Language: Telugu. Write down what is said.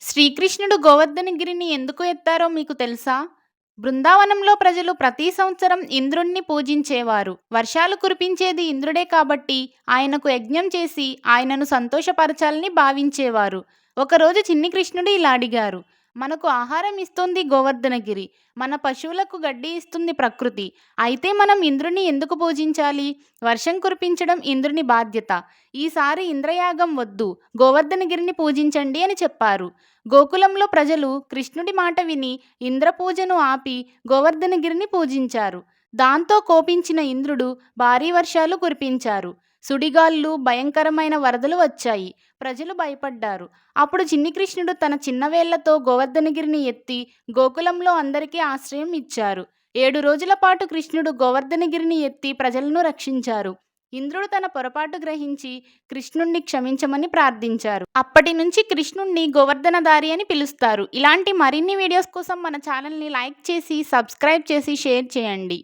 శ్రీకృష్ణుడు గోవర్ధనగిరిని ఎందుకు ఎత్తారో మీకు తెలుసా? బృందావనంలో ప్రజలు ప్రతి సంవత్సరం ఇంద్రుణ్ణి పూజించేవారు. వర్షాలు కురిపించేది ఇంద్రుడే కాబట్టి ఆయనకు యజ్ఞం చేసి ఆయనను సంతోషపరచాలని భావించేవారు. ఒకరోజు చిన్ని కృష్ణుడు ఇలా అడిగారు: మనకు ఆహారం ఇస్తుంది గోవర్ధనగిరి, మన పశువులకు గడ్డి ఇస్తుంది ప్రకృతి. అయితే మనం ఇంద్రుని ఎందుకు పూజించాలి? వర్షం కురిపించడం ఇంద్రుని బాధ్యత. ఈసారి ఇంద్రయాగం వద్దు, గోవర్ధనగిరిని పూజించండి అని చెప్పారు. గోకులంలో ప్రజలు కృష్ణుడి మాట విని ఇంద్రపూజను ఆపి గోవర్ధనగిరిని పూజించారు. దాంతో కోపించిన ఇంద్రుడు భారీ వర్షాలు కురిపించారు. సుడిగాళ్ళు, భయంకరమైన వరదలు వచ్చాయి. ప్రజలు భయపడ్డారు. అప్పుడు చిన్ని కృష్ణుడు తన చిన్న వేళ్లతో గోవర్ధనగిరిని ఎత్తి గోకులంలో అందరికీ ఆశ్రయం ఇచ్చారు. 7 రోజుల పాటు కృష్ణుడు గోవర్ధనగిరిని ఎత్తి ప్రజలను రక్షించారు. ఇంద్రుడు తన పొరపాటు గ్రహించి కృష్ణుణ్ణి క్షమించమని ప్రార్థించారు. అప్పటి నుంచి కృష్ణుణ్ణి గోవర్ధనధారి అని పిలుస్తారు. ఇలాంటి మరిన్ని వీడియోస్ కోసం మన ఛానల్ని లైక్ చేసి, సబ్స్క్రైబ్ చేసి, షేర్ చేయండి.